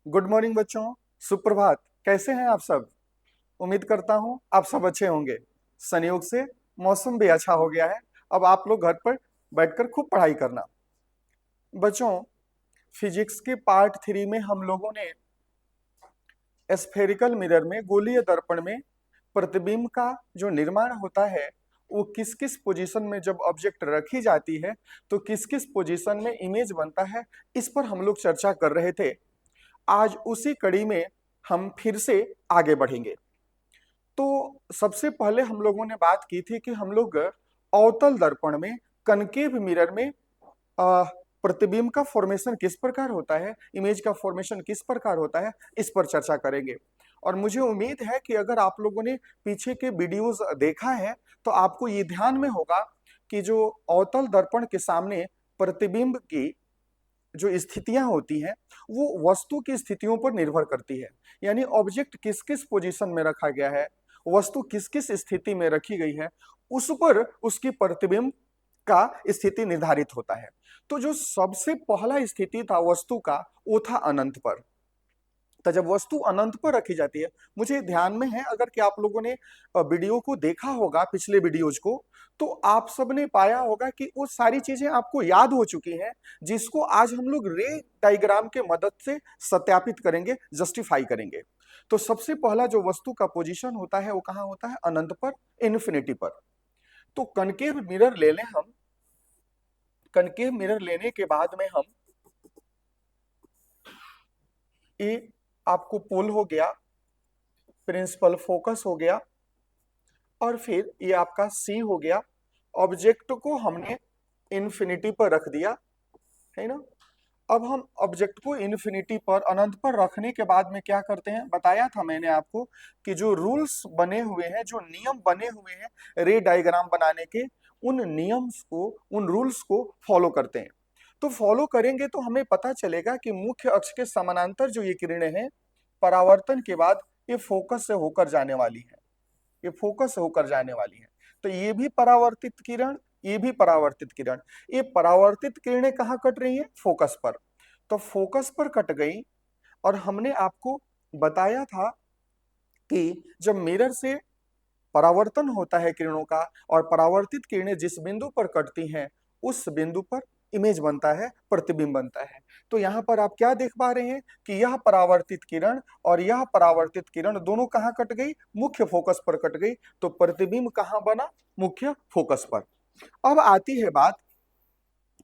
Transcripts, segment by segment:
Good morning बच्चों। सुप्रभात। कैसे हैं आप सब? उम्मीद करता हूं आप सब अच्छे होंगे। संयोग से मौसम भी अच्छा हो गया है। अब आप लोग घर पर बैठकर खूब पढ़ाई करना। बच्चों, फिजिक्स के पार्ट 3 में हम लोगों ने स्फेरिकल मिरर में, गोलीय दर्पण में प्रतिबिंब का जो निर्माण होता है वो किस किस पोजीशन में जब ऑब्जेक्ट रखी जाती है तो किस किस पोजीशन में इमेज बनता है, इस पर हम लोग चर्चा कर रहे थे। आज उसी कड़ी में हम फिर से आगे बढ़ेंगे। तो सबसे पहले हम लोगों ने बात की थी कि हम लोग अवतल दर्पण में, कनकेव मिरर में प्रतिबिंब का फॉर्मेशन किस प्रकार होता है, इमेज का फॉर्मेशन किस प्रकार होता है, इस पर चर्चा करेंगे। और मुझे उम्मीद है कि अगर आप लोगों ने पीछे के वीडियोस देखा है तो आपको ये ध्यान में होगा कि जो अवतल दर्पण के सामने प्रतिबिंब की जो स्थितियां होती हैं वो वस्तु की स्थितियों पर निर्भर करती है। यानी ऑब्जेक्ट किस किस पोजीशन में रखा गया है, वस्तु किस किस स्थिति में रखी गई है, उस पर उसकी प्रतिबिंब का स्थिति निर्धारित होता है। तो जो सबसे पहला स्थिति था वस्तु का, वो था अनंत पर। तो जब वस्तु अनंत पर रखी जाती है, मुझे ध्यान में है अगर कि आप लोगों ने वीडियो को देखा होगा, पिछले वीडियोज को, तो आप सबने पाया होगा कि वो सारी चीजें आपको याद हो चुकी हैं, जिसको आज हम लोग रे डायग्राम के मदद से सत्यापित करेंगे, जस्टिफाई करेंगे। तो सबसे पहला जो वस्तु का पोजीशन होता है वो कहाँ होता है? अनंत पर, इन्फिनिटी पर। तो कनकेव मिरर ले लें हम। कनकेव मिरर लेने के बाद में हम, ये आपको पोल हो गया, प्रिंसिपल फोकस हो गया, और फिर ये आपका सी हो गया। ऑब्जेक्ट को हमने इन्फिनिटी पर रख दिया, है ना। अब हम ऑब्जेक्ट को इन्फिनिटी पर, अनंत पर रखने के बाद में क्या करते हैं, बताया था मैंने आपको कि जो रूल्स बने हुए हैं, जो नियम बने हुए हैं रे डायग्राम बनाने के, उन नियम्स को, उन रूल्स को फॉलो करते हैं। तो फॉलो करेंगे तो हमें पता चलेगा कि मुख्य अक्ष के समानांतर जो ये किरणें हैं, परावर्तन के बाद ये फोकस से होकर जाने वाली है, ये फोकस होकर जाने वाली है। तो ये भी परावर्तित किरण, ये भी परावर्तित किरण। ये परावर्तित किरणें कहाँ कट रही हैं? फोकस पर। तो फोकस पर कट गई। और हमने आपको बताया था कि जब मिरर से परावर्तन होता है किरणों का, और परावर्तित किरणें जिस बिंदु पर कटती हैं उस बिंदु पर इमेज बनता है, प्रतिबिंब बनता है। तो यहाँ पर आप क्या देख पा रहे हैं कि यह परावर्तित किरण और यह परावर्तित किरण दोनों कहाँ कट गई? मुख्य फोकस पर कट गई। तो प्रतिबिंब कहाँ बना? मुख्य फोकस पर। अब आती है बात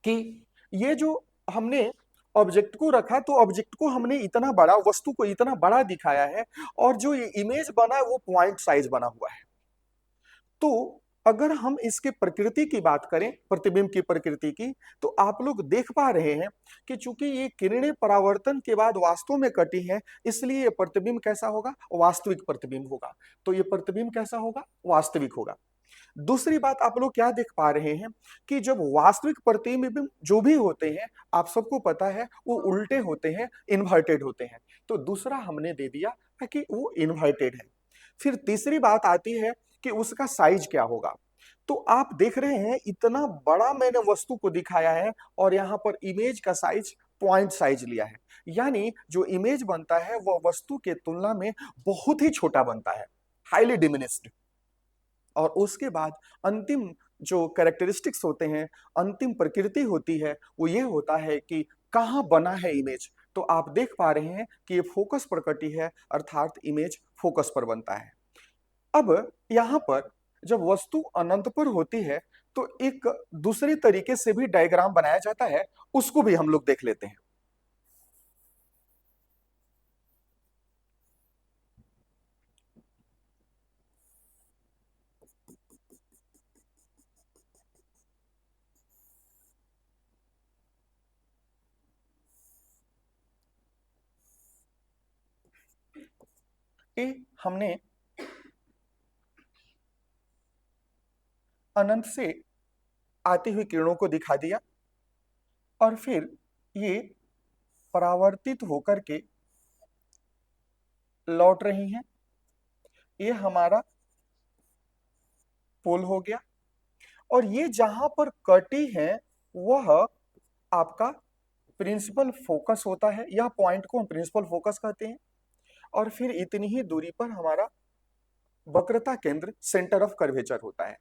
कि ये जो हमने ऑब्जेक्ट को रखा, तो ऑब्जेक्ट को हमने इतना बड़ा, वस्तु को इतना बड़ा दिखाया है, और जो ये इमेज बना है वो पॉइंट साइज बना हुआ है। तो अगर हम इसके प्रकृति की बात करें, प्रतिबिंब की प्रकृति की, तो आप लोग देख पा रहे हैं कि चूंकि ये किरणें परावर्तन के बाद वास्तव में कटी हैं, इसलिए ये प्रतिबिंब कैसा होगा? वास्तविक प्रतिबिंब होगा। तो ये प्रतिबिंब कैसा होगा? वास्तविक होगा। दूसरी बात आप लोग क्या देख पा रहे हैं कि जब वास्तविक प्रतिबिंब जो भी होते हैं, आप सबको पता है वो उल्टे होते हैं, इन्वर्टेड होते हैं। तो दूसरा हमने दे दिया है कि वो इन्वर्टेड है। फिर तीसरी बात आती है कि उसका साइज क्या होगा। तो आप देख रहे हैं इतना बड़ा मैंने वस्तु को दिखाया है, और यहाँ पर इमेज का साइज पॉइंट साइज लिया है। यानी जो इमेज बनता है वह वस्तु के तुलना में बहुत ही छोटा बनता है, हाईली डिमिनिस्ड। और उसके बाद अंतिम जो कैरेक्टरिस्टिक्स होते हैं, अंतिम प्रकृति होती है, वो ये होता है कि कहाँ बना है इमेज। तो आप देख पा रहे हैं कि ये फोकस पर कटी है, अर्थात इमेज फोकस पर बनता है। अब यहाँ पर जब वस्तु अनंत पर होती है तो एक दूसरे तरीके से भी डायग्राम बनाया जाता है, उसको भी हम लोग देख लेते हैं। कि हमने अनंत से आती हुई किरणों को दिखा दिया, और फिर ये परावर्तित होकर के लौट रही हैं। ये हमारा पोल हो गया। और ये जहां पर कटी है वह आपका प्रिंसिपल फोकस होता है, यह पॉइंट को हम प्रिंसिपल फोकस कहते हैं। और फिर इतनी ही दूरी पर हमारा वक्रता केंद्र सेंटर ऑफ कर्वेचर होता है।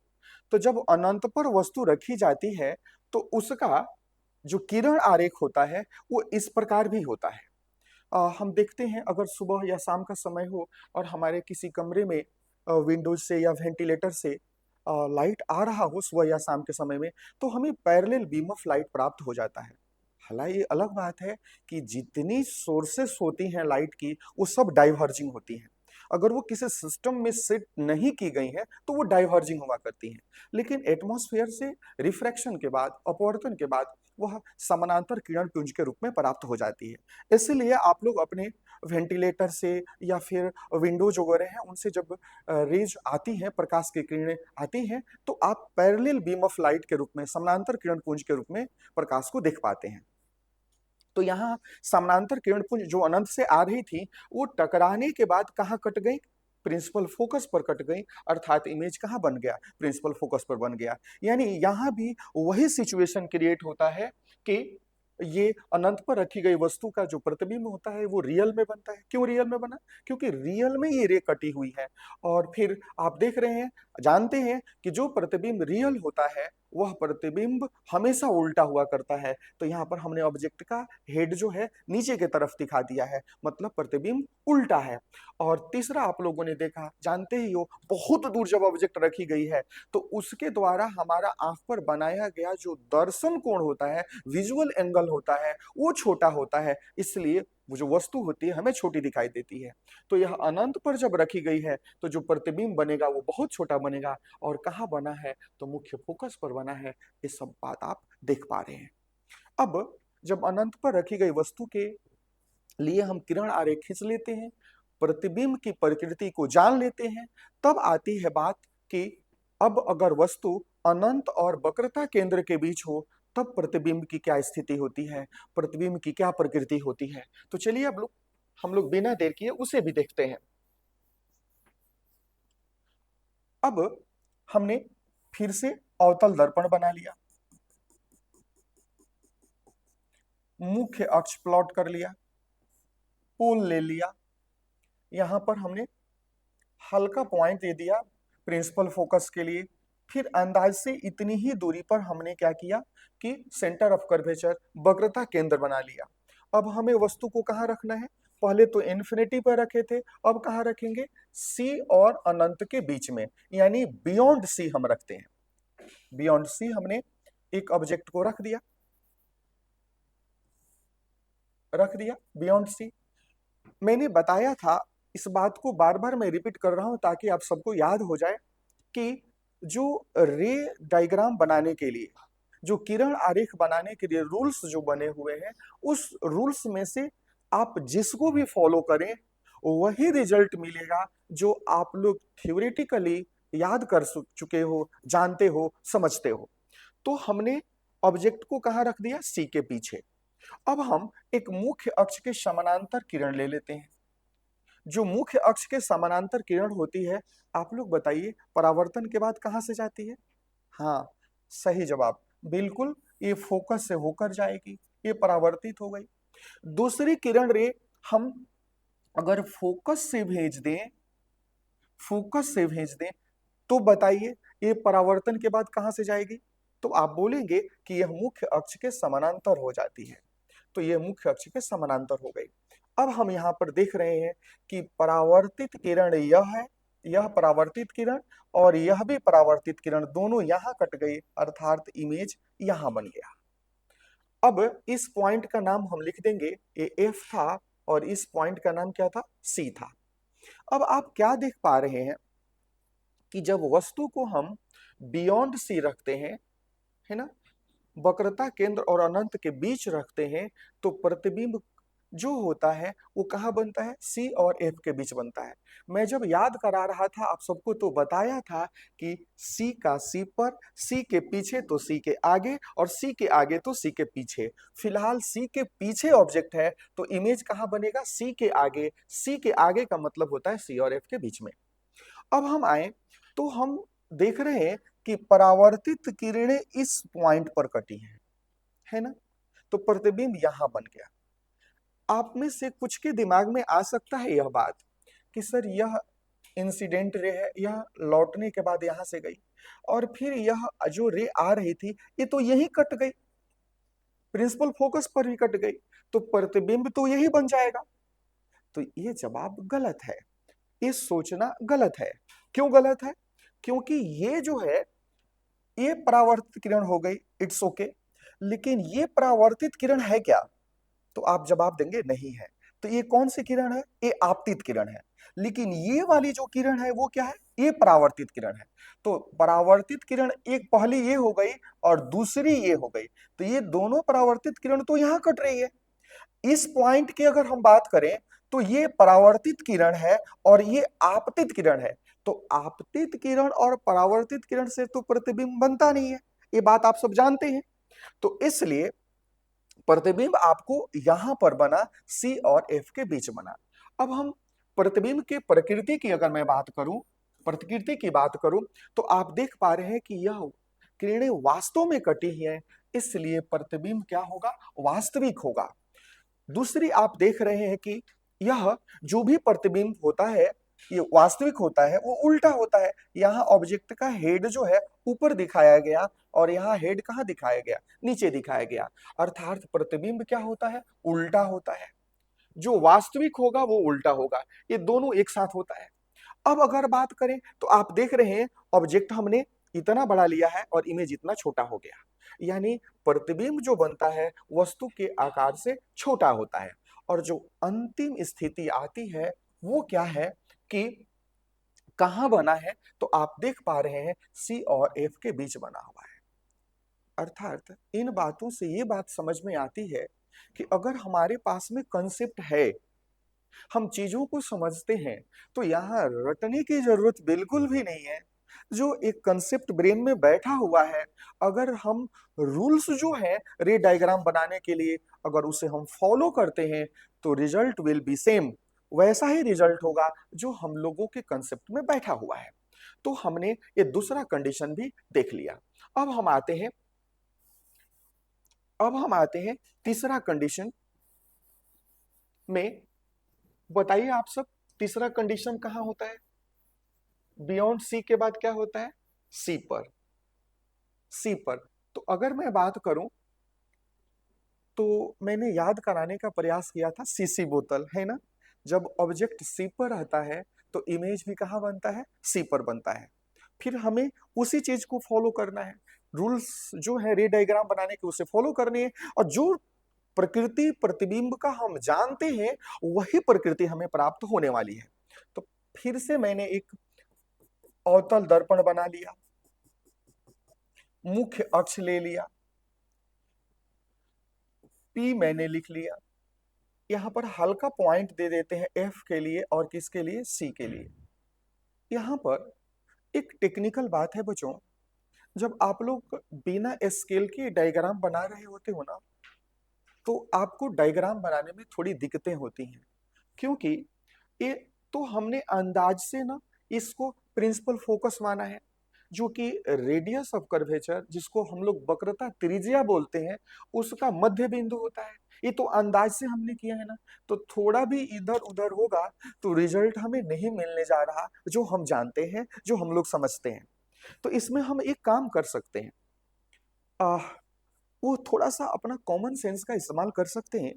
तो जब अनंत पर वस्तु रखी जाती है तो उसका जो किरण आरेख होता है वो इस प्रकार भी होता है। हम देखते हैं अगर सुबह या शाम का समय हो और हमारे किसी कमरे में विंडोज से या वेंटिलेटर से लाइट आ रहा हो सुबह या शाम के समय में, तो हमें पैरेलल बीम ऑफ लाइट प्राप्त हो जाता है। हालांकि ये अलग बात है कि जितनी सोर्सेस होती हैं लाइट की वो सब डाइवर्जिंग होती हैं। अगर वो किसी सिस्टम में सेट नहीं की गई है तो वो डाइवर्जिंग हुआ करती हैं। लेकिन एटमॉस्फेयर से रिफ्रैक्शन के बाद, अपवर्तन के बाद वह समानांतर किरण पुंज के रूप में प्राप्त हो जाती है। इसलिए आप लोग अपने वेंटिलेटर से या फिर विंडोज वगैरह हैं उनसे जब रेज आती हैं, प्रकाश की किरणें आती हैं, तो आप पैरेलल बीम ऑफ लाइट के रूप में, समानांतर किरण पुंज के रूप में प्रकाश को देख पाते हैं। तो यहाँ समानांतर किरण पुंज जो अनंत से आ रही थी वो टकराने के बाद कहाँ कट गई? प्रिंसिपल फोकस पर कट गई, अर्थात इमेज कहाँ बन गया? प्रिंसिपल फोकस पर बन गया। यानी यहाँ भी वही सिचुएशन क्रिएट होता है कि ये अनंत पर रखी गई वस्तु का जो प्रतिबिंब होता है वो रियल में बनता है। क्यों रियल में बना? क्योंकि रियल में ये रे कटी हुई है। और फिर आप देख रहे हैं, जानते हैं कि जो प्रतिबिंब रियल होता है वह प्रतिबिंब हमेशा उल्टा हुआ करता है। तो यहाँ पर हमने ऑब्जेक्ट का हेड जो है नीचे की तरफ दिखा दिया है, मतलब प्रतिबिंब उल्टा है। और तीसरा आप लोगों ने देखा, जानते ही हो, बहुत दूर जब ऑब्जेक्ट रखी गई है तो उसके द्वारा हमारा आंख पर बनाया गया जो दर्शन कोण होता है, विजुअल एंगल होता है, वो छोटा होता है। इसलिए वो जो वस्तु होती है हमें छोटी दिखाई देती है। तो यह अनंत पर जब रखी गई है तो जो प्रतिबिंब बनेगा वो बहुत छोटा बनेगा। और कहाँ बना है? तो मुख्य फोकस पर बना है। ये सब बात आप देख पा रहे हैं। अब जब अनंत पर रखी गई वस्तु के लिए हम किरण आरेख खींच लेते हैं, प्रतिबिंब की प्रकृति को जान लेते हैं, तब आती है बात कि अब अगर वस्तु अनंत और वक्रता केंद्र के बीच हो तब प्रतिबिंब की क्या स्थिति होती है, प्रतिबिंब की क्या प्रकृति होती है। तो चलिए अब हम लोग बिना देर किए उसे भी देखते हैं। अब हमने फिर से अवतल दर्पण बना लिया, मुख्य अक्ष प्लॉट कर लिया, पोल ले लिया, यहां पर हमने हल्का पॉइंट दे दिया प्रिंसिपल फोकस के लिए। फिर अंदाज से इतनी ही दूरी पर हमने क्या किया कि सेंटर ऑफ कर्वेचर, वक्रता केंद्र बना लिया। अब हमें वस्तु को कहाँ रखना है? पहले तो इन्फिनिटी पर रखे थे, अब कहाँ रखेंगे? सी और अनंत के बीच में, यानी बियॉन्ड सी हम रखते हैं। बियॉन्ड सी हमने एक ऑब्जेक्ट को रख दिया बियॉन्ड सी। मैंने बताया था, इस बात को बार बार मैं रिपीट कर रहा हूं ताकि आप सबको याद हो जाए कि जो रे डायग्राम बनाने के लिए, जो किरण आरेख बनाने के लिए रूल्स जो बने हुए हैं, उस रूल्स में से आप जिसको भी फॉलो करें वही रिजल्ट मिलेगा जो आप लोग थ्योरेटिकली याद कर चुके हो, जानते हो, समझते हो। तो हमने ऑब्जेक्ट को कहाँ रख दिया? सी के पीछे। अब हम एक मुख्य अक्ष के समानांतर किरण ले लेते हैं। जो मुख्य अक्ष के समानांतर किरण होती है, आप लोग बताइए परावर्तन के बाद कहां से जाती है? हाँ, सही जवाब, बिल्कुल, ये फोकस से होकर जाएगी, ये परावर्तित हो गई। दूसरी किरण रे हम अगर फोकस से भेज दें तो बताइए ये परावर्तन के बाद कहां से जाएगी? तो आप बोलेंगे कि यह मुख्य अक्ष के समानांतर हो जाती है। तो यह मुख्य अक्ष के समानांतर हो गई। अब हम यहाँ पर देख रहे हैं कि परावर्तित किरण यह है, यह परावर्तित किरण और यह भी परावर्तित किरण, दोनों यहाँ कट गई, अर्थात इमेज यहाँ बन गया। अब इस पॉइंट का नाम हम लिख देंगे, ये एफ था और इस पॉइंट का नाम क्या था? सी था। अब आप क्या देख पा रहे हैं कि जब वस्तु को हम बियॉन्ड सी रखते हैं, है ना, वक्रता केंद्र और अनंत के बीच रखते हैं, तो प्रतिबिंब जो होता है वो कहाँ बनता है? सी और एफ के बीच बनता है। मैं जब याद करा रहा था आप सबको तो बताया था कि सी का सी पर, सी के पीछे तो सी के आगे, और सी के आगे तो सी के पीछे। फिलहाल सी के पीछे ऑब्जेक्ट है तो इमेज कहाँ बनेगा? सी के आगे। सी के आगे का मतलब होता है सी और एफ के बीच में। अब हम आए तो हम देख रहे हैं कि परावर्तित किरणें इस पॉइंट पर कटी हैं, है ना? तो प्रतिबिंब यहां बन गया। आप में से कुछ के दिमाग में आ सकता है यह बात कि सर यह इंसिडेंट रे है, यह लौटने के बाद यहां से गई और फिर यह जो रे आ रही थी ये तो यही कट गई, प्रिंसिपल फोकस पर ही कट गई, तो प्रतिबिंब तो यही बन जाएगा। तो ये जवाब गलत है, ये सोचना गलत है। क्यों गलत है? क्योंकि ये जो है ये परावर्तित किरण हो गई, इट्स ओके, लेकिन ये परावर्तित किरण है क्या? तो आप जवाब देंगे नहीं है। तो ये कौन सी किरण है? ये आपतित किरण है। लेकिन ये वाली जो किरण है वो क्या है? ये परावर्तित किरण है। तो परावर्तित किरण एक पहली ये हो गई और दूसरी ये हो गई, तो ये दोनों परावर्तित किरण तो यहां कट रही है। इस पॉइंट की अगर हम बात करें तो ये परावर्तित किरण है और ये आपतित किरण है। तो आपतित किरण और परावर्तित किरण से तो प्रतिबिंब बनता नहीं है, ये बात आप सब जानते हैं। तो इसलिए प्रतिबिंब आपको यहां पर बना, सी और एफ के बीच बना। अब हम प्रतिबिंब के प्रकृति की अगर मैं बात करूं, प्रकृति की बात करूं, तो आप देख पा रहे हैं कि यह किरणें वास्तव में कटी हैं, इसलिए प्रतिबिंब क्या होगा? वास्तविक होगा। दूसरी आप देख रहे हैं कि यह जो भी प्रतिबिंब होता है ये वास्तविक होता है वो उल्टा होता है। यहाँ ऑब्जेक्ट का हेड जो है ऊपर दिखाया गया और यहाँ हेड कहाँ दिखाया गया? नीचे दिखाया गया। अर्थात प्रतिबिंब क्या होता है? उल्टा होता है। जो वास्तविक होगा वो उल्टा होगा, ये दोनों एक साथ होता है। अब अगर बात करें तो आप देख रहे हैं ऑब्जेक्ट हमने इतना बड़ा लिया है और इमेज इतना छोटा हो गया, यानी प्रतिबिंब जो बनता है वस्तु के आकार से छोटा होता है। और जो अंतिम स्थिति आती है वो क्या है कि कहां बना है? तो आप देख पा रहे हैं सी और एफ के बीच बना हुआ है। अर्थात इन बातों से ये बात समझ में आती है कि अगर हमारे पास में कंसेप्ट है, हम चीजों को समझते हैं, तो यहाँ रटने की जरूरत बिल्कुल भी नहीं है। जो एक कंसेप्ट ब्रेन में बैठा हुआ है, अगर हम रूल्स जो है रे डायग्राम बनाने के लिए अगर उसे हम फॉलो करते हैं तो रिजल्ट विल बी सेम, वैसा ही रिजल्ट होगा जो हम लोगों के कंसेप्ट में बैठा हुआ है। तो हमने ये दूसरा कंडीशन भी देख लिया। अब हम आते हैं अब हम आते हैं तीसरा कंडीशन में। बताइए आप सब, तीसरा कंडीशन कहां होता है? बियॉन्ड सी के बाद क्या होता है? सी पर। सी पर तो अगर मैं बात करूं तो मैंने याद कराने का प्रयास किया था सीसी बोतल, है ना? जब ऑब्जेक्ट सी पर रहता है तो इमेज भी कहां बनता है? सी पर बनता है। फिर हमें उसी चीज को फॉलो करना है, रूल्स जो है रे डायग्राम बनाने के उसे फॉलो करनी है, और जो प्रकृति प्रतिबिंब का हम जानते हैं वही प्रकृति हमें प्राप्त होने वाली है। तो फिर से मैंने एक अवतल दर्पण बना लिया, मुख्य अक्ष ले लिया, पी मैंने लिख लिया, यहां पर हल्का पॉइंट दे देते हैं एफ के लिए और किसके लिए? सी के लिए। यहां पर एक टेक्निकल बात है बच्चों, जब आप लोग बिना स्केल के डायग्राम बना रहे होते हो ना, तो आपको डायग्राम बनाने में थोड़ी दिक्कतें होती हैं, क्योंकि ये तो हमने अंदाज से ना इसको प्रिंसिपल फोकस माना है, जो कि रेडियस ऑफ कर्वेचर जिसको हम लोग वक्रता त्रिज्या बोलते हैं उसका मध्य बिंदु होता है। ये तो अंदाज से हमने किया है ना, तो थोड़ा भी इधर उधर होगा तो रिजल्ट हमें नहीं मिलने जा रहा जो हम जानते हैं, जो हम लोग समझते हैं। तो इसमें हम एक काम कर सकते हैं, आह वो थोड़ा सा अपना कॉमन सेंस का इस्तेमाल कर सकते हैं।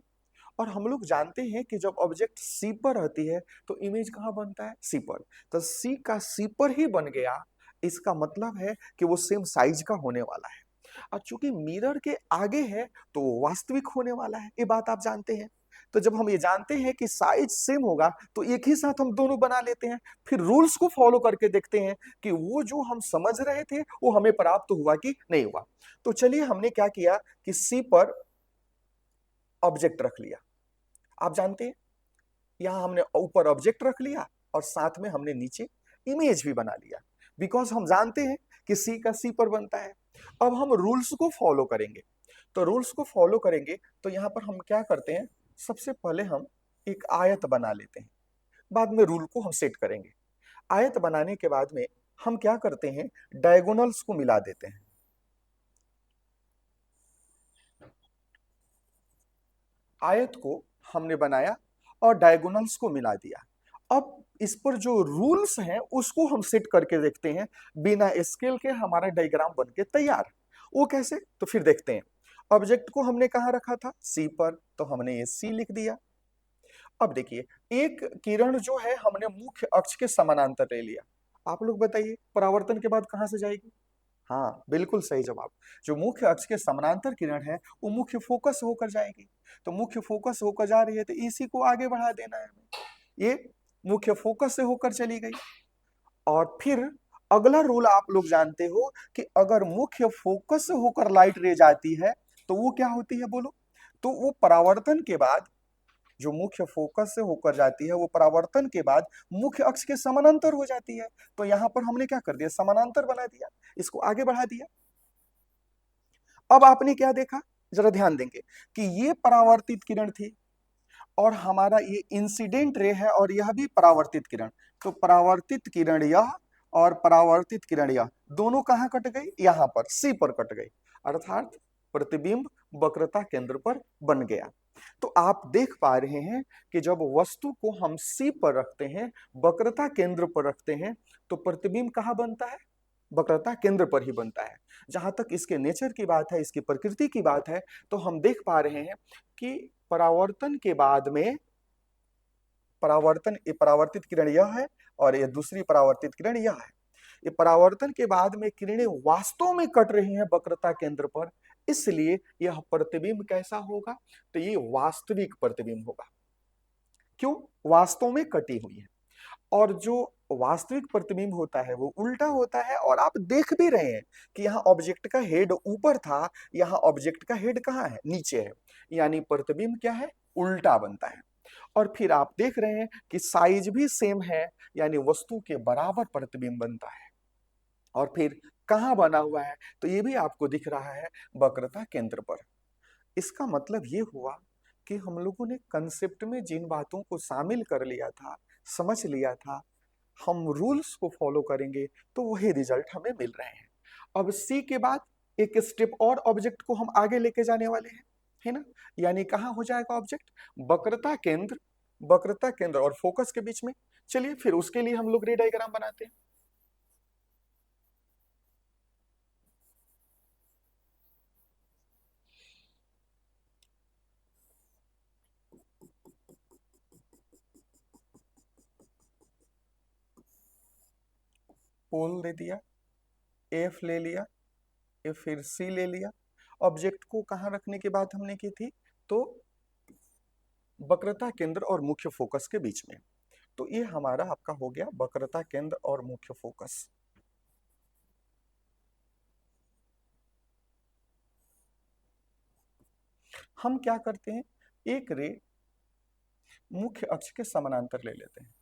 और हम लोग जानते हैं कि जब ऑब्जेक्ट सी पर रहती है तो इमेज कहाँ बनता है? सी पर। तो सी का सी पर ही बन गया, इसका मतलब है कि वो सेम साइज का होने वाला है। और चूंकि मिरर के आगे है तो वो वास्तविक होने वाला है, ये बात आप जानते हैं। तो जब हम ये जानते हैं कि साइज सेम होगा तो एक ही साथ हम दोनों बना लेते हैं, फिर रूल्स को फॉलो करके देखते हैं कि वो जो हम समझ रहे थे वो हमें प्राप्त हुआ कि नहीं हुआ। तो चलिए हमने क्या किया कि सी पर ऑब्जेक्ट रख लिया। आप जानते हैं यहां हमने ऊपर ऑब्जेक्ट रख लिया और साथ में हमने नीचे इमेज भी बना लिया, बिकॉज हम जानते हैं कि सी का सी पर बनता है। अब हम रूल्स को फॉलो करेंगे। तो रूल्स को फॉलो करेंगे तो यहां पर हम क्या करते हैं, सबसे पहले हम एक आयत बना लेते हैं, बाद में रूल को हम सेट करेंगे। आयत बनाने के बाद में हम क्या करते हैं, डायगोनल्स को मिला देते हैं। आयत को हमने बनाया और डायगोनल्स को मिला दिया। अब इस पर जो रूल्स हैं उसको हम सेट करके देखते हैं, बिना स्केल के हमारा डायग्राम बन के तैयार। वो कैसे, तो फिर देखते हैं। ऑब्जेक्ट को हमने कहाँ रखा था, सी पर, तो हमने ये सी लिख दिया। अब देखिए, एक किरण जो है हमने मुख्य अक्ष के समानांतर ले लिया। आप लोग बताइए परावर्तन के बाद कहां से जाएगी? हाँ, बिल्कुल सही जवाब। जो मुख्य अक्ष के समानांतर किरण है वो मुख्य फोकस होकर जाएगी। तो मुख्य फोकस होकर जा रही है तो इसी को आगे बढ़ा देना है हमें। ये मुख्य फोकस से होकर चली गई। और फिर अगला रूल आप लोग जानते हो कि अगर मुख्य फोकस से होकर लाइट रे जाती है तो वो क्या होती है, बोलो? तो वो परावर्तन के बाद, जो मुख्य फोकस से होकर जाती है वो परावर्तन के बाद मुख्य अक्ष के समानांतर हो जाती है। तो यहां पर हमने क्या कर दिया, समानांतर बना दिया, इसको आगे बढ़ा दिया। अब आपने क्या देखा, जरा ध्यान देंगे कि ये परावर्तित किरण थी और हमारा ये इंसिडेंट रे है और यह भी परावर्तित किरण। तो परावर्तित किरण यह और परावर्तित किरण यह दोनों कहां कट गई, यहां पर सी पर कट गई, अर्थात प्रतिबिंब वक्रता केंद्र पर बन गया। तो आप देख पा रहे हैं कि जब वस्तु को हम सी पर रखते हैं, वक्रता केंद्र पर रखते हैं, तो प्रतिबिंब कहां बनता है, वक्रता केंद्र पर ही बनता है। जहां तक इसके नेचर की बात है, इसकी प्रकृति की बात है, तो हम देख पा रहे हैं कि परावर्तन के बाद में ये परावर्तित किरण यह है और ये दूसरी परावर्तित किरण यह है। ये परावर्तन के बाद में किरणें वास्तव में कट रही हैं वक्रता केंद्र पर, इसलिए यह प्रतिबिंब कैसा होगा, तो ये वास्तविक प्रतिबिंब होगा। क्यों, वास्तव में कटी हुई है। और जो वास्तविक प्रतिबिंब होता है वो उल्टा होता है, और आप देख भी रहे हैं कि यहाँ ऑब्जेक्ट का हेड ऊपर था, यहाँ ऑब्जेक्ट का हेड कहाँ है, नीचे है। यानी प्रतिबिंब क्या है, उल्टा बनता है। और फिर आप देख रहे हैं कि साइज भी सेम है, यानी वस्तु के बराबर प्रतिबिंब बनता है। और फिर कहाँ बना हुआ है, तो ये भी आपको दिख रहा है वक्रता केंद्र पर। इसका मतलब ये हुआ कि हम लोगों ने कंसेप्ट में जिन बातों को शामिल कर लिया था, समझ लिया था, हम रूल्स को फॉलो करेंगे तो वही रिजल्ट हमें मिल रहे हैं। अब सी के बाद एक स्टेप और ऑब्जेक्ट को हम आगे लेके जाने वाले हैं, है ना? यानी कहाँ हो जाएगा ऑब्जेक्ट, वक्रता केंद्र और फोकस के बीच में। चलिए फिर उसके लिए हम लोग रे डायग्राम बनाते हैं। पोल दे दिया, एफ ले लिया, ये फिर सी ले लिया। ऑब्जेक्ट को कहाँ रखने की बात हमने की थी, तो वक्रता केंद्र और मुख्य फोकस के बीच में। तो ये हमारा आपका हो गया वक्रता केंद्र और मुख्य फोकस। हम क्या करते हैं, एक रे मुख्य अक्ष के समानांतर ले लेते हैं।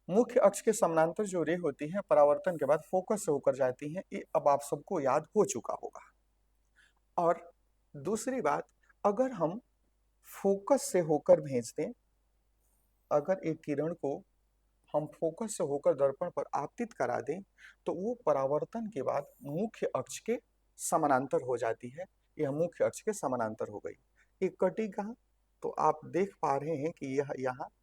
मुख्य अक्ष के समानांतर जो रे होती है परावर्तन के बाद फोकस से होकर जाती हैं, ये अब आप सबको याद हो चुका होगा। और दूसरी बात, अगर हम फोकस से होकर भेज दें, अगर एक किरण को हम फोकस से होकर दर्पण पर आपतित करा दें, तो वो परावर्तन के बाद मुख्य अक्ष के समानांतर हो जाती है। यह मुख्य अक्ष के समानांतर हो गई। एक कटी कहाँ, तो आप देख पा रहे हैं कि यह यहाँ,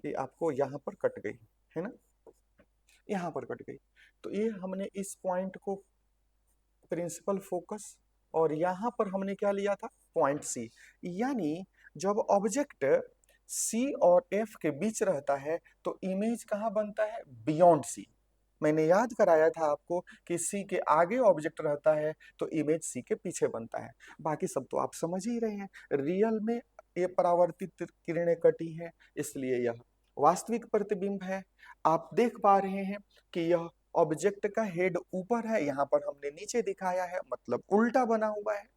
ये आपको यहाँ पर कट गई है ना, यहाँ पर कट गई। तो ये हमने इस पॉइंट को प्रिंसिपल फोकस, और यहाँ पर हमने क्या लिया था, पॉइंट सी। यानी जब ऑब्जेक्ट सी और एफ के बीच रहता है तो इमेज कहाँ बनता है, बियॉन्ड सी। मैंने याद कराया था आपको कि सी के आगे ऑब्जेक्ट रहता है तो इमेज सी के पीछे बनता है। बाकी सब तो आप समझ ही रहे हैं। रियल में ये परावर्तित किरणें कटी हैं, इसलिए यह वास्तविक प्रतिबिंब है। आप देख पा रहे हैं कि यह ऑब्जेक्ट का हेड ऊपर है, यहाँ पर हमने नीचे दिखाया है, मतलब उल्टा बना हुआ है।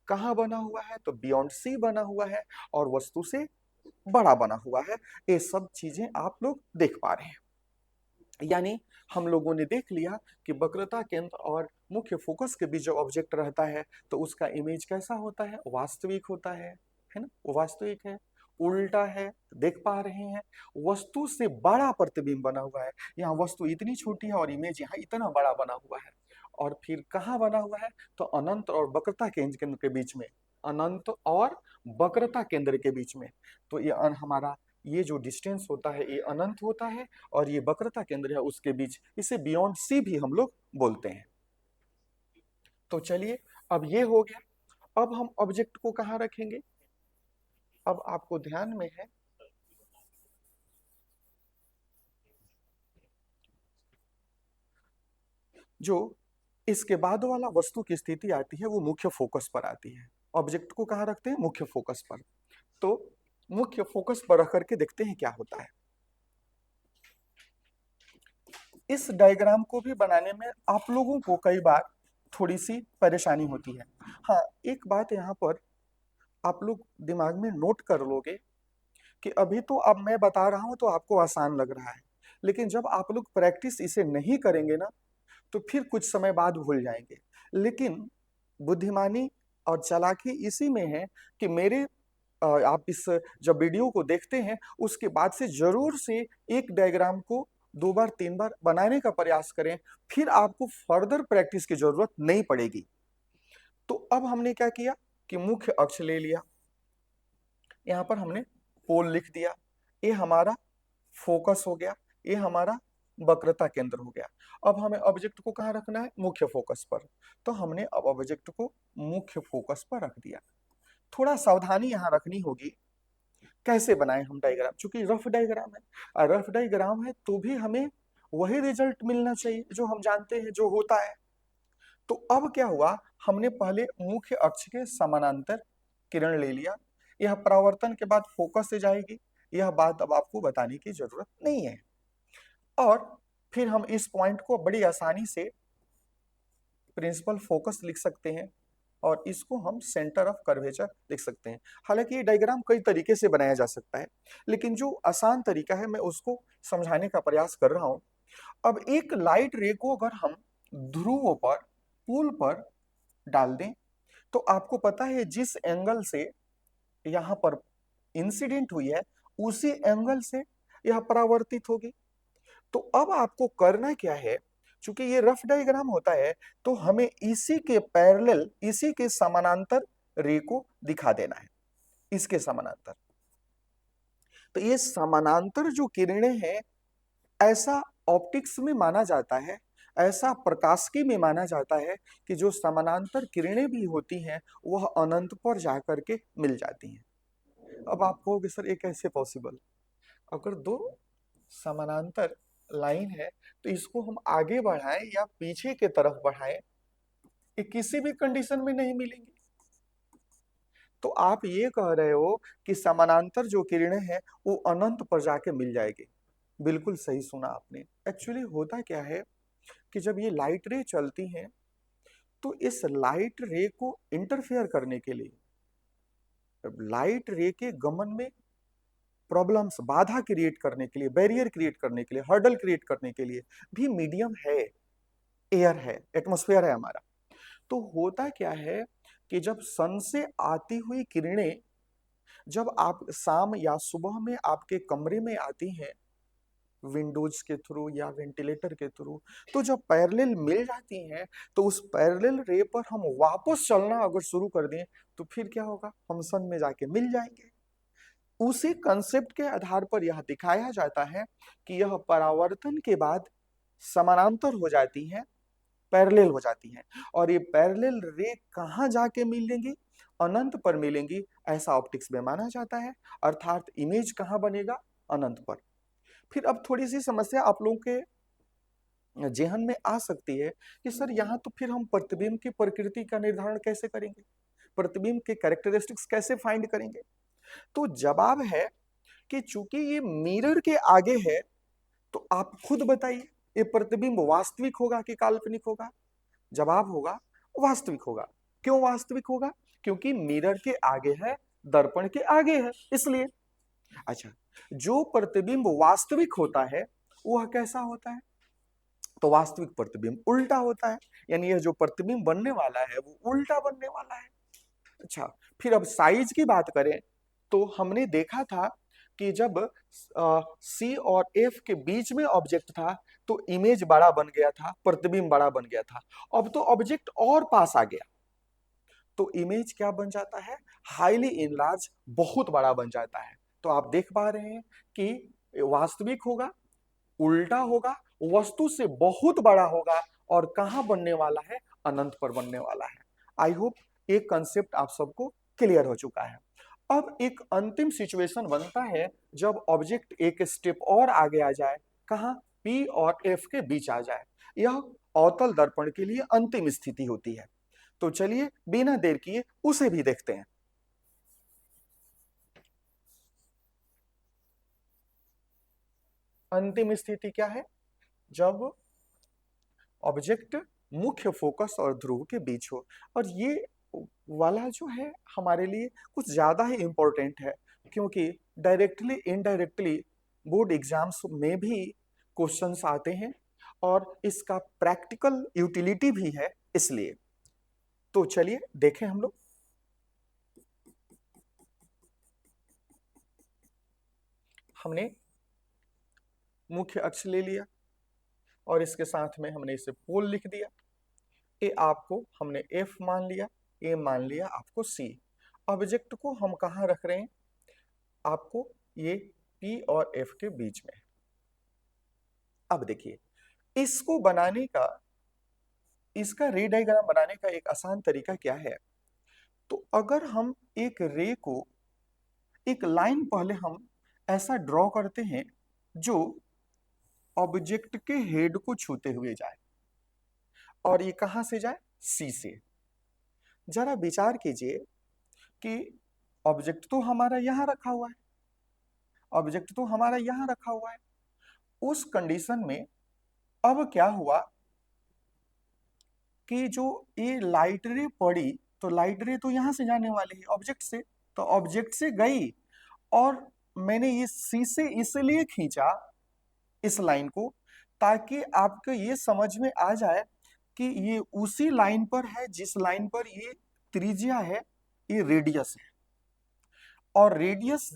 कहाँ बना हुआ है, तो बियॉन्ड सी बना हुआ है और वस्तु से बड़ा बना हुआ है। ये सब चीजें आप लोग देख पा रहे हैं। यानी हम लोगों ने देख लिया कि वक्रता केंद्र और मुख्य फोकस के बीच जो ऑब्जेक्ट रहता है तो उसका इमेज कैसा होता है, वास्तविक होता है ना, वो वास्तविक है, उल्टा है, देख पा रहे हैं, वस्तु से बड़ा प्रतिबिंब बना हुआ है। यहाँ वस्तु इतनी छोटी है और इमेज यहाँ इतना बड़ा बना हुआ है। और फिर कहाँ बना हुआ है, तो अनंत और वक्रता केंद्र के बीच में, अनंत और वक्रता केंद्र के बीच में। तो ये हमारा ये जो डिस्टेंस होता है ये अनंत होता है, और ये वक्रता केंद्र है उसके बीच, इसे बियॉन्ड सी भी हम लोग बोलते हैं। तो चलिए, अब ये हो गया। अब हम ऑब्जेक्ट को कहाँ रखेंगे, अब आपको ध्यान में है जो इसके बाद वाला वस्तु की स्थिति आती है वो मुख्य फोकस पर आती है। ऑब्जेक्ट को कहाँ रखते हैं, मुख्य फोकस पर। तो मुख्य फोकस पर रख करके देखते हैं क्या होता है। इस डायग्राम को भी बनाने में आप लोगों को कई बार थोड़ी सी परेशानी होती है। हाँ, एक बात यहाँ पर आप लोग दिमाग में नोट कर लोगे कि अभी तो अब मैं बता रहा हूं तो आपको आसान लग रहा है, लेकिन जब आप लोग प्रैक्टिस इसे नहीं करेंगे ना, तो फिर कुछ समय बाद भूल जाएंगे। लेकिन बुद्धिमानी और चालाकी इसी में है कि मेरे आप इस जब वीडियो को देखते हैं उसके बाद से जरूर से एक डायग्राम को 2 बार 3 बार बनाने का प्रयास करें, फिर आपको फर्दर प्रैक्टिस की जरूरत नहीं पड़ेगी। तो अब हमने क्या किया कि मुख्य अक्ष ले लिया, यहाँ पर हमने पोल लिख दिया, ये हमारा फोकस हो गया, ये हमारा वक्रता केंद्र हो गया। अब हमें ऑब्जेक्ट को कहाँ रखना है, मुख्य फोकस पर। तो हमने अब ऑब्जेक्ट को मुख्य फोकस पर रख दिया। थोड़ा सावधानी यहाँ रखनी होगी, कैसे बनाएं हम डायग्राम, क्योंकि रफ डायग्राम है, और रफ डायग्राम है तो भी हमें वही रिजल्ट मिलना चाहिए जो हम जानते हैं जो होता है। तो अब क्या हुआ, हमने पहले मुख्य अक्ष के समानांतर किरण ले लिया, यह परावर्तन के बाद फोकस से जाएगी, यह बात अब आपको बताने की जरूरत नहीं है। और फिर हम इस पॉइंट को बड़ी आसानी से प्रिंसिपल फोकस लिख सकते हैं, और इसको हम सेंटर ऑफ कर्वेचर लिख सकते हैं। हालांकि ये डायग्राम कई तरीके से बनाया जा सकता है, लेकिन जो आसान तरीका है मैं उसको समझाने का प्रयास कर रहा हूं। अब एक लाइट रे को अगर हम ध्रुवों पर, पुल पर डाल दें, तो आपको पता है जिस एंगल से यहाँ पर इंसिडेंट हुई है उसी एंगल से यह परावर्तित होगी। तो अब आपको करना क्या है, चूंकि ये रफ डायग्राम होता है तो हमें इसी के पैरेलल, इसी के समानांतर रे को दिखा देना है, इसके समानांतर। तो ये समानांतर जो किरणें हैं, ऐसा ऑप्टिक्स में माना जाता है, ऐसा प्रकाशिकी में माना जाता है कि जो समानांतर किरणें भी होती हैं वह अनंत पर जाकर के मिल जाती हैं। अब आप कहोगे सर ये कैसे पॉसिबल, अगर दो समानांतर लाइन है तो इसको हम आगे बढ़ाएं या पीछे के तरफ बढ़ाएं, ये किसी भी कंडीशन में नहीं मिलेंगे। तो आप ये कह रहे हो कि समानांतर जो किरणें हैं वो अनंत पर जाके मिल जाएगी। बिल्कुल सही सुना आपने। एक्चुअली होता क्या है कि जब ये लाइट रे चलती हैं तो इस लाइट रे को इंटरफेयर करने के लिए, लाइट रे के गमन में प्रॉब्लम्स, बाधा क्रिएट करने के लिए, बैरियर क्रिएट करने के लिए, हर्डल क्रिएट करने के लिए भी मीडियम है, एयर है, एटमॉस्फेयर है हमारा। तो होता क्या है कि जब सन से आती हुई किरणें जब आप शाम या सुबह में आपके कमरे में आती हैं विंडोज के थ्रू या वेंटिलेटर के थ्रू, तो जब पैरेलल मिल जाती हैं तो उस पैरेलल रे पर हम वापस चलना अगर शुरू कर दें तो फिर क्या होगा, हम सन में जाके मिल जाएंगे। उसी कंसेप्ट के आधार पर यह दिखाया जाता है कि यह परावर्तन के बाद समानांतर हो जाती हैं, पैरेलल हो जाती हैं, और ये पैरेलल रे कहाँ जाके मिलेंगी, अनंत पर मिलेंगी, ऐसा ऑप्टिक्स में माना जाता है। अर्थात इमेज कहाँ बनेगा, अनंत पर। फिर अब थोड़ी सी समस्या आप लोगों के जेहन में आ सकती है कि सर यहाँ तो फिर हम प्रतिबिंब की प्रकृति का निर्धारण कैसे करेंगे, प्रतिबिंब के कैरेक्टरिस्टिक्स कैसे फाइंड करेंगे। तो जवाब है कि चूंकि ये मिरर के आगे है तो आप खुद बताइए ये प्रतिबिंब वास्तविक होगा कि काल्पनिक होगा। जवाब होगा वास्तविक होगा। क्यों वास्तविक होगा, क्योंकि मिरर के आगे है, दर्पण के आगे है, इसलिए। अच्छा, जो प्रतिबिंब वास्तविक होता है वह कैसा होता है, तो वास्तविक प्रतिबिंब उल्टा होता है, यानी यह जो प्रतिबिंब बनने वाला है वो उल्टा बनने वाला है। अच्छा, फिर अब साइज की बात करें तो हमने देखा था कि जब सी और एफ के बीच में ऑब्जेक्ट था तो इमेज बड़ा बन गया था, प्रतिबिंब बड़ा बन गया था। अब तो ऑब्जेक्ट और पास आ गया तो इमेज क्या बन जाता है, हाईली इनलार्ज, बहुत बड़ा बन जाता है। तो आप देख पा रहे हैं कि वास्तविक होगा, उल्टा होगा, वस्तु से बहुत बड़ा होगा और कहां बनने वाला है, अनंत पर बनने वाला है। आई होप एक कंसेप्ट आप सबको क्लियर हो चुका है। अब एक अंतिम सिचुएशन बनता है जब ऑब्जेक्ट एक स्टेप और आगे आ जाए, कहा, पी और एफ के बीच आ जाए। यह अवतल दर्पण के लिए अंतिम स्थिति होती है। तो चलिए बिना देर किए उसे भी देखते हैं। अंतिम स्थिति क्या है, जब ऑब्जेक्ट मुख्य फोकस और ध्रुव के बीच हो। और ये वाला जो है हमारे लिए कुछ ज्यादा ही इंपॉर्टेंट है, क्योंकि डायरेक्टली इनडायरेक्टली बोर्ड एग्जाम्स में भी क्वेश्चंस आते हैं और इसका प्रैक्टिकल यूटिलिटी भी है, इसलिए। तो चलिए देखें हम लोग। हमने मुख्य अक्ष ले लिया और इसके साथ में हमने इसे पोल लिख दिया। ए आपको हमने एफ मान लिया, ए मान लिया आपको सी। ऑब्जेक्ट को हम कहाँ रख रहे हैं, आपको ये पी और एफ के बीच में। अब देखिए इसको बनाने का, इसका रे डायग्राम बनाने का एक आसान तरीका क्या है। तो अगर हम एक रे को, एक लाइन पहले हम ऐसा ड्रॉ करते हैं जो ऑब्जेक्ट के हेड को छूते हुए जाए, और ये कहां से जाए, सी से। जरा विचार कीजिए कि ऑब्जेक्ट तो हमारा यहां रखा हुआ है, ऑब्जेक्ट तो हमारा यहां रखा हुआ है। उस कंडीशन में अब क्या हुआ कि जो ये लाइट रे पड़ी, तो लाइट रे तो यहां से जाने वाली है ऑब्जेक्ट से, तो ऑब्जेक्ट से गई, और मैंने ये सी से इसलिए खींचा इस लाइन को ताकि आपको ये समझ में आ जाए कि ये उसी लाइन पर है जिस लाइन पर ये त्रिज्या है, ये रेडियस है, और रेडियस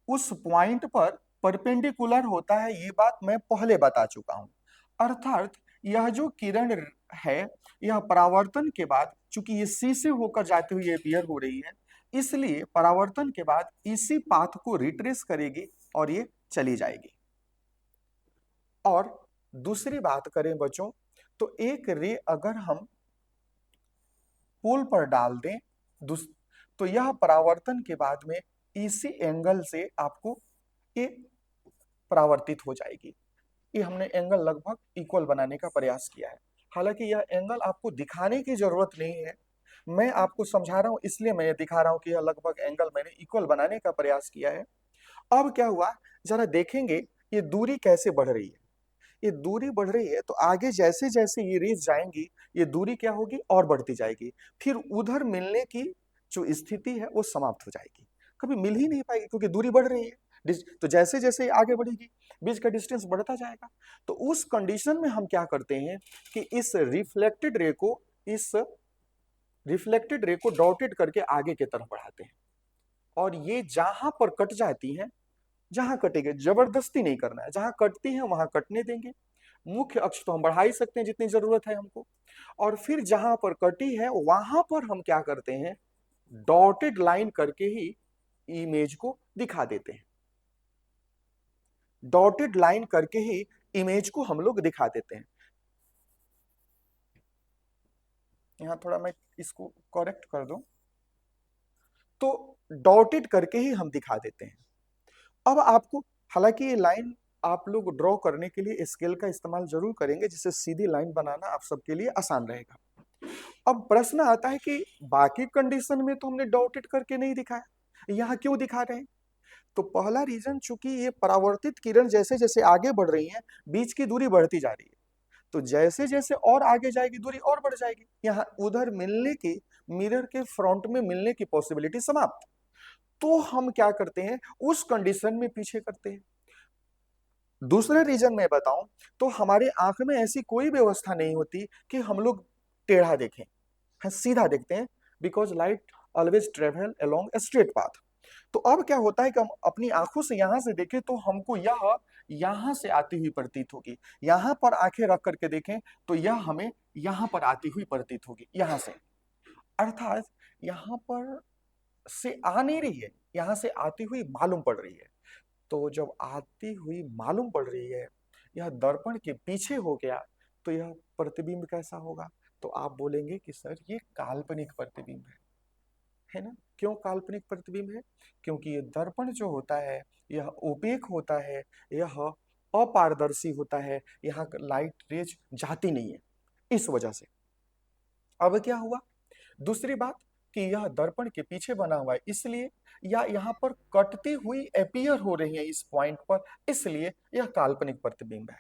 उस पॉइंट पर परपेंडिकुलर होता है, ये बात मैं पहले बता चुका हूं। अर्थात यह जो किरण है, यह परावर्तन के बाद, चूंकि ये सी से होकर जाती हुई अपीयर हो रही है, इसलिए परावर्तन के बाद इसी पाथ को रिट्रेस करेगी और ये चली जाएगी। और दूसरी बात करें बच्चों, तो एक रे अगर हम पोल पर डाल दें, तो यह परावर्तन के बाद में इसी एंगल से आपको ये परावर्तित हो जाएगी। ये हमने एंगल लगभग इक्वल बनाने का प्रयास किया है। हालांकि यह एंगल आपको दिखाने की जरूरत नहीं है, मैं आपको समझा रहा हूं, इसलिए मैं ये दिखा रहा हूं कि यह लगभग एंगल मैंने इक्वल बनाने का प्रयास किया है। अब क्या हुआ, जरा देखेंगे ये दूरी कैसे बढ़ रही है। ये दूरी बढ़ रही है तो आगे जैसे जैसे ये रेस जाएंगी, ये दूरी क्या होगी, और बढ़ती जाएगी। फिर उधर मिलने की जो स्थिति है वो समाप्त हो जाएगी, कभी मिल ही नहीं पाएगी क्योंकि दूरी बढ़ रही है। तो जैसे जैसे आगे बढ़ेगी बीच का डिस्टेंस बढ़ता जाएगा। तो उस कंडीशन में हम क्या करते हैं कि इस रिफ्लेक्टेड रे को डॉटेड करके आगे की तरफ बढ़ाते हैं, और ये जहां पर कट जाती हैं, जहां कटेगी जबरदस्ती नहीं करना है, जहां कटती है वहां कटने देंगे। मुख्य अक्ष तो हम बढ़ा ही सकते हैं जितनी जरूरत है हमको, और फिर जहां पर कटी है वहां पर हम क्या करते हैं, डॉटेड लाइन करके ही इमेज को दिखा देते हैं। डॉटेड लाइन करके ही इमेज को हम लोग दिखा देते हैं। यहां थोड़ा मैं इसको करेक्ट कर दूं, तो डॉटेड करके ही हम दिखा देते हैं। अब आपको, हालांकि ये लाइन आप लोग ड्रॉ करने के लिए स्केल का इस्तेमाल जरूर करेंगे, जिससे सीधी लाइन बनाना आप सबके लिए आसान रहेगा। अब प्रश्न आता है कि बाकी कंडीशन में तो हमने डॉटेड करके नहीं दिखाया, यहाँ क्यों दिखा रहे हैं। तो पहला रीजन, चूंकि ये परावर्तित किरण जैसे जैसे आगे बढ़ रही है, बीच की दूरी बढ़ती जा रही है, तो जैसे जैसे और आगे जाएगी दूरी और बढ़ जाएगी, यहाँ उधर मिलने की, मिरर के फ्रंट में मिलने की पॉसिबिलिटी समाप्त। तो हम क्या करते हैं, उस कंडीशन में पीछे करते हैं। दूसरा रीजन मैं बताऊं, तो हमारे आंख में ऐसी कोई व्यवस्था नहीं होती कि हम लोग टेढ़ा देखें, हम सीधा देखते हैं, because light always travel along a straight path. तो अब क्या होता है कि हम अपनी आंखों से यहां से देखें तो हमको यह यहां से आती हुई प्रतीत होगी, यहां पर आंखें रख करके देखें तो यह हमें यहां पर आती हुई प्रतीत होगी, यहां से, अर्थात यहां पर से आ नहीं रही है, यहां से आती हुई मालूम पड़ रही है। तो जब आती हुई मालूम पड़ रही है, यह दर्पण के पीछे हो गया, तो यह प्रतिबिंब कैसा होगा? तो आप बोलेंगे कि सर ये काल्पनिक प्रतिबिंब है ना? क्यों काल्पनिक प्रतिबिंब है? क्योंकि ये दर्पण जो होता है यह ओपेक होता है, यह अपारदर्शी होता है, यहाँ लाइट रेज जाती नहीं है, इस वजह से। अब क्या हुआ? दूसरी बात कि यह दर्पण के पीछे बना हुआ है इसलिए, या यहाँ पर कटती हुई अपीयर हो रही है इस पॉइंट पर, इसलिए यह काल्पनिक प्रतिबिंब है।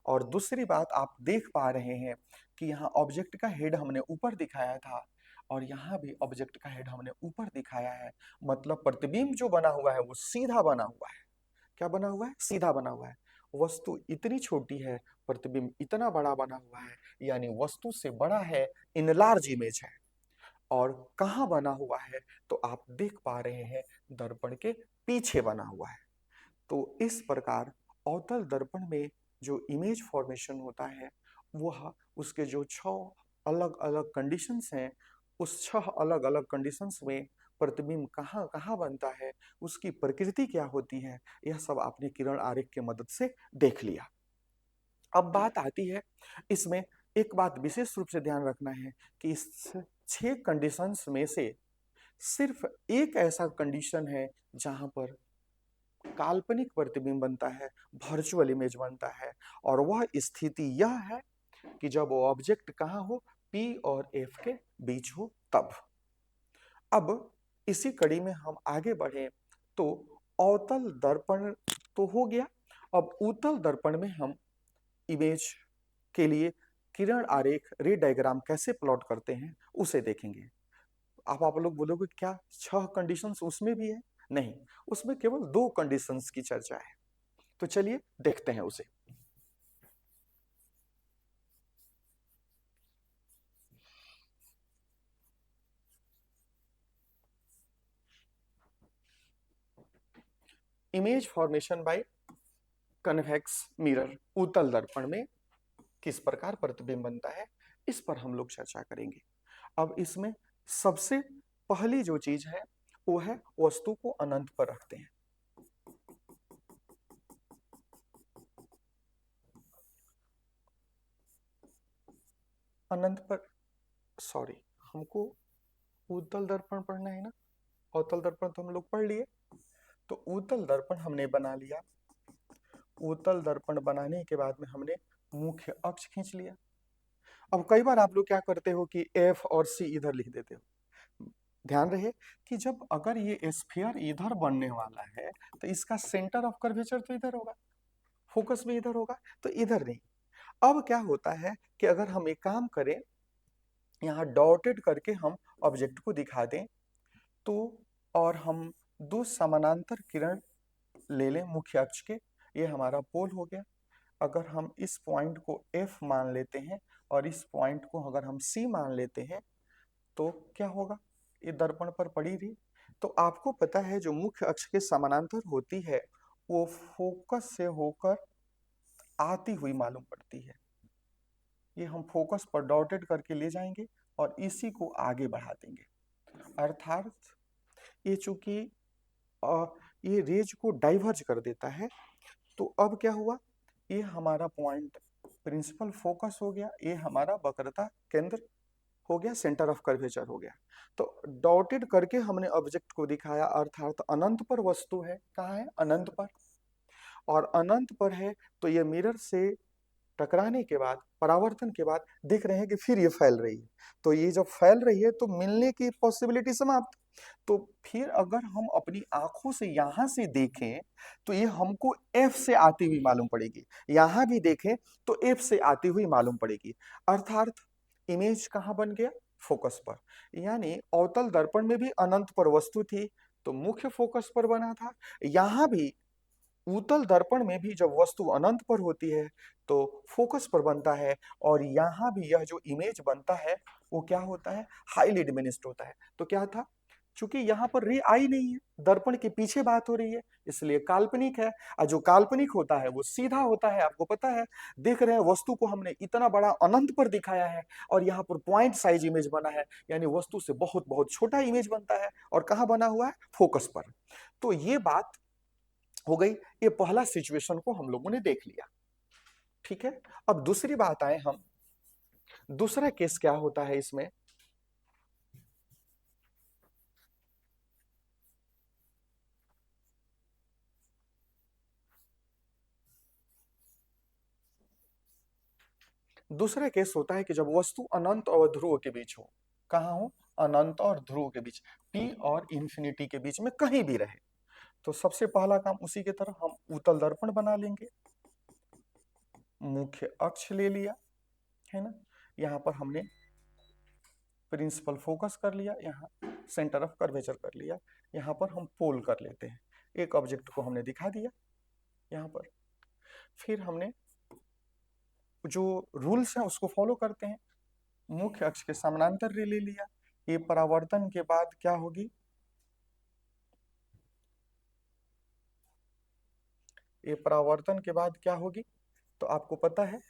और दूसरी बात आप देख पा रहे हैं कि यहाँ ऑब्जेक्ट का हेड हमने ऊपर दिखाया था और यहाँ भी ऑब्जेक्ट का हेड हमने ऊपर दिखाया है, मतलब प्रतिबिंब जो बना हुआ है वो सीधा बना हुआ है। क्या बना हुआ है? सीधा बना हुआ है। वस्तु इतनी छोटी है, प्रतिबिंब इतना बड़ा बना हुआ है, यानी वस्तु से बड़ा है, इनलार्ज इमेज है। और कहाँ बना हुआ है? तो आप देख पा रहे हैं दर्पण के पीछे बना हुआ है। तो इस प्रकार अवतल दर्पण में जो इमेज फॉर्मेशन होता है वह उसके जो 6 अलग अलग कंडीशंस हैं, उस 6 अलग अलग कंडीशंस में प्रतिबिंब कहाँ कहाँ बनता है, उसकी प्रकृति क्या होती है, यह सब आपने किरण आरेख के मदद से देख लिया। अब बात आती है, इसमें एक बात विशेष रूप से ध्यान रखना है कि इस 6 कंडीशंस में से सिर्फ एक ऐसा कंडीशन है जहां पर काल्पनिक प्रतिबिंब बनता है, वर्चुअल इमेज बनता है, और वह स्थिति यह है कि जब वो ऑब्जेक्ट कहाँ हो, P और F के बीच हो तब। अब इसी कड़ी में हम आगे बढ़े तो अवतल दर्पण तो हो गया, अब उत्तल दर्पण में हम इमेज के लिए किरण आरेख रे डायग्राम कैसे प्लॉट करते हैं उसे देखेंगे। आप लोग बोलोगे क्या 6 कंडीशंस उसमें भी है? नहीं, उसमें केवल 2 कंडीशंस की चर्चा है। तो चलिए देखते हैं उसे। Image formation by convex mirror, उत्तल दर्पण में किस प्रकार प्रतिबिंब बनता है, इस पर हम लोग चर्चा करेंगे। अब इसमें सबसे पहली जो चीज है वो है वस्तु को अनंत पर रखते हैं। अनंत पर, सॉरी, हमको उत्तल दर्पण पढ़ना है ना, अवतल दर्पण तो हम लोग पढ़ लिए। तो उत्तल दर्पण हमने बना लिया, उत्तल दर्पण बनाने के बाद में हमने मुख्य अक्ष खींच लिया। अब कई बार आप लोग क्या करते हो कि एफ और सी इधर लिख देते हो। ध्यान रहे कि जब अगर ये स्फीयर इधर बनने वाला है तो इसका सेंटर ऑफ कर्वेचर तो इधर होगा, फोकस भी इधर होगा, तो इधर नहीं। अब क्या होता है कि अगर हम एक काम करें, यहाँ डॉटेड करके हम ऑब्जेक्ट को दिखा दें तो, और हम 2 समानांतर किरण ले लें मुख्य अक्ष के, ये हमारा पोल हो गया। अगर हम इस पॉइंट को F मान लेते हैं और इस पॉइंट को अगर हम C मान लेते हैं तो क्या होगा? ये दर्पण पर पड़ी रही। तो आपको पता है जो मुख्य अक्ष के समानांतर होती है वो फोकस से होकर आती हुई मालूम पड़ती है। ये हम फोकस पर डॉटेड करके ले जाएंगे और इसी को आगे बढ़ा देंगे, अर्थात ये चूंकि ये रेज को डाइवर्ज कर देता है। तो अब क्या हुआ, ये हमारा पॉइंट प्रिंसिपल फोकस हो गया, ये हमारा वक्रता केंद्र हो गया, सेंटर ऑफ कर्वेचर हो गया। तो डॉटेड करके हमने ऑब्जेक्ट को दिखाया, अर्थात अनंत पर वस्तु है। कहाँ है? अनंत पर। और अनंत पर है तो ये मिरर से टकराने के बाद, परावर्तन के बाद देख रहे हैं कि फिर ये फैल रही है। तो ये जब फैल रही है तो मिलने की पॉसिबिलिटी समाप्त। तो फिर अगर हम अपनी आंखों से यहां से देखें तो ये हमको एफ से आती हुई मालूम पड़ेगी, यहां भी देखें तो एफ से आती हुई मालूम पड़ेगी, अर्थात इमेज कहां बन गया? फोकस पर। यानी अवतल दर्पण में भी अनंत पर वस्तु थी तो मुख्य फोकस पर बना था, यहां भी उत्तल दर्पण में भी जब वस्तु अनंत पर होती है तो फोकस पर बनता है, और यहाँ भी यह जो इमेज बनता है वो क्या होता है? हाईली डिमिनिस्ड होता है। तो क्या था क्योंकि यहाँ पर रे आई नहीं है, दर्पण के पीछे बात हो रही है, इसलिए काल्पनिक है। और जो काल्पनिक होता है वो सीधा होता है, आपको पता है। देख रहे हैं वस्तु को हमने इतना बड़ा अनंत पर दिखाया है और यहाँ पर पॉइंट साइज इमेज बना है, यानी वस्तु से बहुत बहुत छोटा इमेज बनता है। और कहाँ बना हुआ है? फोकस पर। तो ये बात हो गई, ये पहला सिचुएशन को हम लोगों ने देख लिया। ठीक है, अब दूसरी बात आए हम, दूसरा केस क्या होता है इसमें। दूसरा केस होता है कि जब वस्तु अनंत और ध्रुव के बीच हो। कहाँ हो? अनंत और ध्रुव के बीच, पी और इंफिनिटी के बीच में कहीं भी रहे। तो सबसे पहला काम उसी की तरह हम उत्तल दर्पण बना लेंगे, मुख्य अक्ष ले लिया, है ना। यहाँ पर हमने प्रिंसिपल फोकस कर लिया, यहाँ सेंटर ऑफ कर्वेचर कर लिया, यहाँ पर हम पोल कर लेते हैं। एक ऑब्जेक्ट को हमने दिखा दिया यहाँ पर। फिर हमने जो रूल्स हैं उसको फॉलो करते हैं। मुख्य अक्ष के समानांतर रे ले लिया। ये परावर्तन के बाद क्या होगी? ये परावर्तन के बाद क्या होगी तो आपको पता है,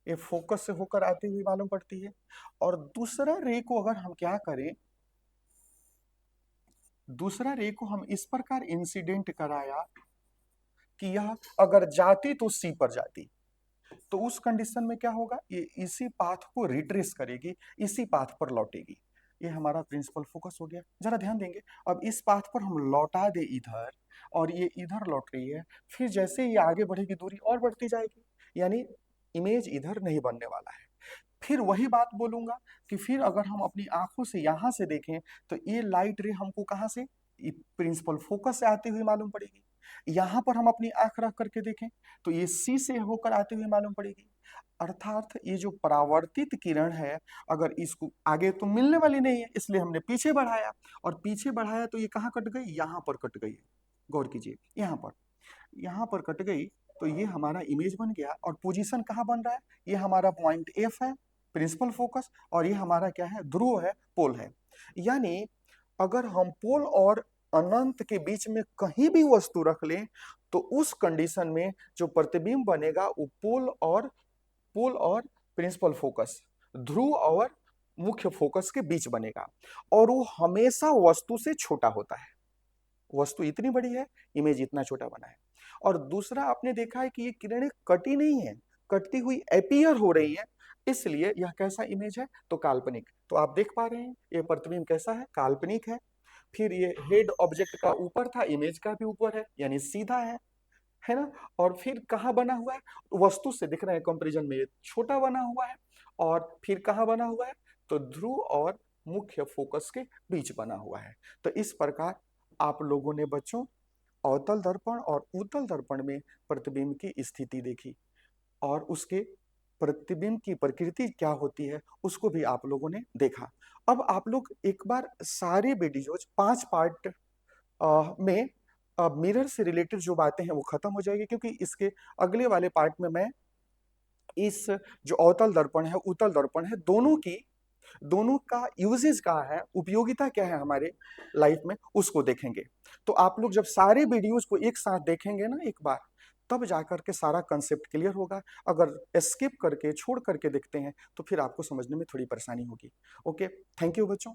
ये फोकस से होकर आती हुई मालूम पड़ती है। और दूसरा रे को अगर हम क्या करें, दूसरा रे को हम इस प्रकार इंसिडेंट कराया कि यह अगर जाती तो सी पर जाती, तो उस कंडीशन में क्या होगा, ये इसी पाथ को रिट्रेस करेगी, इसी पाथ पर लौटेगी। ये हमारा प्रिंसिपल फोकस हो गया। जरा ध्यान देंगे, अब इस पाथ पर हम लौटा दे इधर और ये इधर लौट रही है, फिर जैसे ये आगे बढ़ेगी दूरी और बढ़ती जाएगी, यानी इमेज इधर नहीं बनने वाला है। फिर वही बात बोलूंगा कि फिर अगर हम अपनी आंखों से यहां से देखें तो ये लाइट रे हमको कहां से, प्रिंसिपल फोकस से आती हुई मालूम पड़ेगी। यहां पर हम अपनी आंख रख करके देखें तो ये सी से होकर आती हुई मालूम पड़ेगी। अर्थात ये जो परावर्तित किरण है, अगर इसको आगे तो मिलने वाली नहीं है, इसलिए हमने पीछे बढ़ाया, और पीछे बढ़ाया तो ये कहाँ कट गई? यहाँ पर कट गई। गौर कीजिए, यहाँ पर कट गई। तो ये हमारा इमेज बन गया, और पोजीशन कहाँ बन रहा है? ये हमारा पॉइंट एफ है, प्रिंसिपल फोकस, और ये हमारा क्या है? ध्रुव है, पोल है। यानी अगर हम पोल और अनंत के बीच में कहीं भी वस्तु रख लें तो उस कंडीशन में जो प्रतिबिंब बनेगा वो पोल और प्रिंसिपल फोकस, ध्रुव और मुख्य फोकस के बीच बनेगा, और वो हमेशा वस्तु से छोटा होता है। वस्तु इतनी बड़ी है, इमेज इतना छोटा बना है। और दूसरा आपने देखा है कि ये किरणें कटी नहीं है, कटती हुई अपीयर हो रही है, इसलिए यह कैसा इमेज है? तो काल्पनिक। तो आप देख पा रहे हैं ये प्रतिबिंब कैसा है? काल्पनिक है। फिर ये हेड ऑब्जेक्ट का ऊपर था, इमेज का भी ऊपर है, यानी सीधा है ना। और फिर कहाँ बना हुआ है? वस्तु से दिख रहे हैं कंपैरिजन में ये छोटा बना हुआ है। और फिर कहाँ बना हुआ है? तो ध्रुव और मुख्य फोकस के बीच बना हुआ है। तो इस प्रकार आप लोगों ने बच्चों अवतल दर्पण और उत्तल दर्पण में प्रतिबिंब की स्थिति देखी, और उसके प्रतिबिंब की प्रकृति क्या होती है उसको भी आप लोगों ने देखा। अब आप लोग एक बार सारे वीडियोज 5 पार्ट में मिरर से रिलेटेड जो बातें हैं वो खत्म हो जाएगी, क्योंकि इसके अगले वाले पार्ट में मैं इस जो अवतल दर्पण है, उत्तल दर्पण है, दोनों का यूजेज क्या है, उपयोगिता क्या है हमारे लाइफ में, उसको देखेंगे। तो आप लोग जब सारे वीडियोज को एक साथ देखेंगे ना एक बार, तब जाकर के सारा कंसेप्ट क्लियर होगा। अगर स्किप करके छोड़ करके देखते हैं तो फिर आपको समझने में थोड़ी परेशानी होगी। ओके, थैंक यू बच्चों।